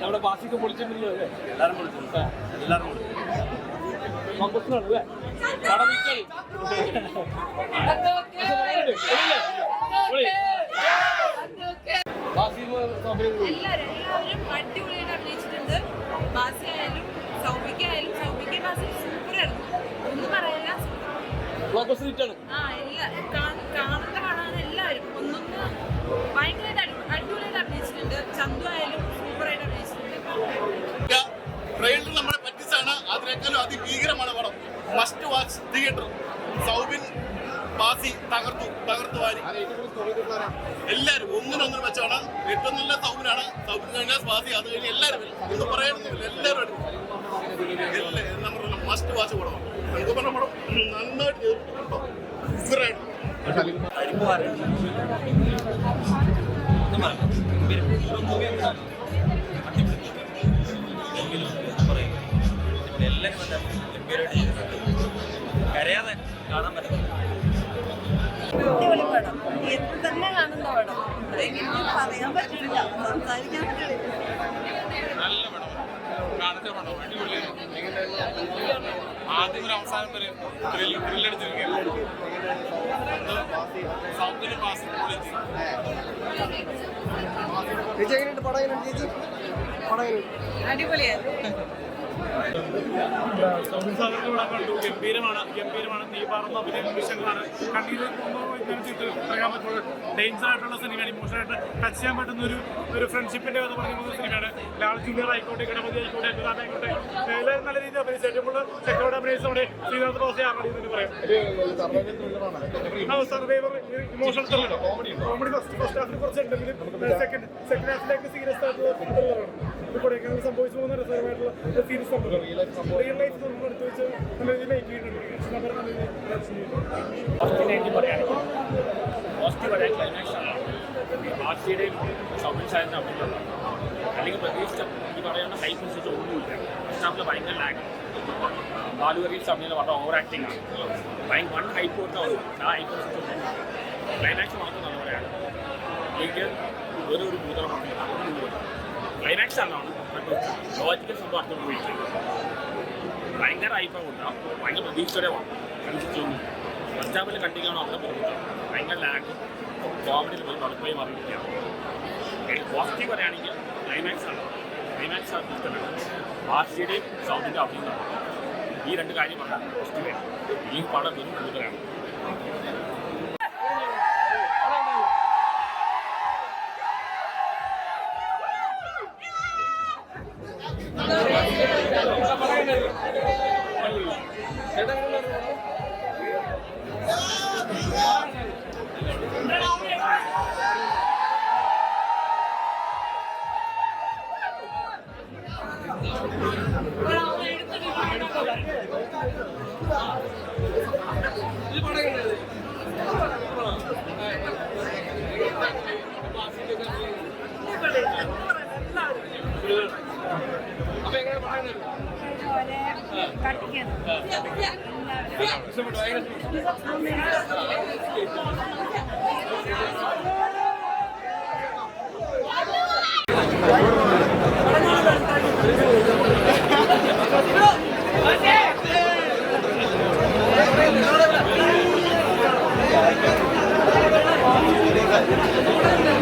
നമ്മുടെ ബാസിക്ക് പൊളിച്ചിട്ടുണ്ടല്ലോ അല്ലേ? എല്ലാരും പൊളിച്ചു, എല്ലാരും പൊളിച്ചു. അല്ലേ പടം എല്ലാവരും അടിപൊളിയായിട്ട് അഭിനയിച്ചിട്ടുണ്ട്. ബാസി ആയാലും സൗമിക്കായാലും സൗമിക്ക ബാസി സൂപ്പറായിരുന്നു, ഒന്നും പറയാനില്ല. കാണാൻ എല്ലാവരും ഒന്നൊന്ന് ഭയങ്കരമായിട്ട് അടിപൊളിയായിട്ട് അഭിനയിച്ചിട്ടുണ്ട്. ചന്തു ആയാലും സൂപ്പറായിട്ട് അഭിനയിച്ചിട്ടുണ്ട്. ട്രെയിലർ നമ്മളെ പറ്റിച്ചാണ്, അതിനേക്കാളും അതിഭീകരമാണ് പടം. Must watch theatre. സൗബിൻ ബാസി തകർത്തു വാരി. എല്ലാവരും ഒന്നിനൊന്നും വെച്ചാണ്. ഏറ്റവും നല്ല സൗബിനാണ്. സൗബിൻ കഴിഞ്ഞാൽ ബാസി, അത് കഴിഞ്ഞ് എല്ലാവരും ഒന്നും പറയാനൊന്നുമില്ല. എല്ലാവരും നമ്മുടെ മസ്റ്റ് വാച്ച് പടമാണ്. നമുക്ക് പറഞ്ഞ പടം നന്നായിട്ട് കരയാതെ കാണാൻ പറ്റും. അടിപൊളി പടം, എന്ത് തന്നെ കാണുന്ന പടം. എനിക്ക് പറയാൻ പറ്റില്ല, സംസാരിക്കാൻ പറ്റില്ല. നല്ല പടം, കാണത്തെ പടം അടിപൊളിയാണ്. ആദ്യം ഒരു അവസാനം വരെ ത്രില്ലടിച്ചിരിക്കുകയാണ്. സൗന്ദര്യം മാസം പൊളിച്ച്. അടിപൊളിയായിരുന്നു. സൗബിൻ സാഗറിന്റെ പടം കണ്ടു. ഗംഭീരമാണ്. തീപാറുന്ന അഭിനയ നിമിഷങ്ങളാണ്. കണ്ണീർ പറയാൻ പറ്റുള്ള ഡേഞ്ചർ ആയിട്ടുള്ള സിനിമയാണ്. ഇമോഷനായിട്ട് ടച്ച് ചെയ്യാൻ പറ്റുന്ന ഒരു ഫ്രണ്ട്ഷിപ്പിന്റെ കഥ പറയുന്ന സിനിമയാണ്. ലാൽ ജൂനിയർ ആയിക്കോട്ടെ, ഗണപതി ആയിക്കോട്ടെ, അഭിലാഷ് ആയിക്കോട്ടെ, എല്ലാവരും നല്ല രീതിയിൽ അഭിനയിച്ചു. ഏറ്റവും കൂടുതൽ സെക്കൻഡ് അഭിനയിച്ച നമ്മുടെ ശ്രീനാഥ് റോസെ ആറാടി എന്ന് പറയാം. Survivor emotional thriller comedy. First ഹാഫിൽ കുറച്ചുണ്ടെങ്കിലും സെക്കൻഡ് ഹാഫിലേക്ക് സീരിയസ് ആയിട്ടുള്ള ത്രില്ലറാണ്. കൊടൈക്കനാൽ സംഭവിച്ചു പോകുന്ന രസകരമായിട്ടുള്ള സീരീസ് സംഭവം. റിയൽ ലൈഫ് നമ്മൾ എടുത്തു വെച്ച് നല്ല രീതിയിൽ ലൈക്ക് ചെയ്തിട്ടുണ്ട്. പോസിറ്റീവായ ക്ലൈമാക്സ് ആണ് ആർസിയുടെയും സൗബിൻ സാറിൻ്റെ അഭിനയം. അല്ലെങ്കിൽ പ്രതീക്ഷിച്ച ഈ പറയുന്ന ഹൈപ്പ് അനുസരിച്ച് ഒന്നുമില്ല. ഫസ്റ്റ് ഹാഫിൽ ഭയങ്കര ലാഗ്. ബാലുവരീസ് അഭിനയം വളരെ ഓവർ ആക്ടിങ് ആണ്. വൺ ഹൈപ്പ് കൊടുത്താൽ ആ ഹൈപ്പ് അനുസരിച്ച് ക്ലൈമാക്സ് മാത്രം നല്ലവരെയാണ്. എനിക്ക് ഒരു ഭൂതളം ക്ലൈമാക്സ് ആണ് ലോജിക്കൽ സംഭവം അർത്ഥം പോയിട്ട് ഭയങ്കര ഹൈപ്പാണ് ഉണ്ടാവും. ഭയങ്കര പ്രതീക്ഷയോടെ അനുസരിച്ചൊന്നും ഫസ്റ്റ് ഹാഫിൽ കണ്ടിരിക്കുകയാണോ അത്ര ബുദ്ധിമുട്ടാണ്. ഭയങ്കര ലാഗും കോമഡിയിൽ പോയി വളർത്തുകയും അറിയിക്കുകയാണ്. പോസിറ്റീവ് പറയുകയാണെങ്കിൽ ക്ലൈമാക്സ് ആണ് ഇഷ്ടമാണ്. ആർസിയുടെയും സൗണ്ടിൻ്റെ അഭിനയം. ഈ രണ്ട് കാര്യം പറഞ്ഞാൽ പോസിറ്റീവാണ്. ഈ പടം വെറും കൂടുതലാണ്. Thank you.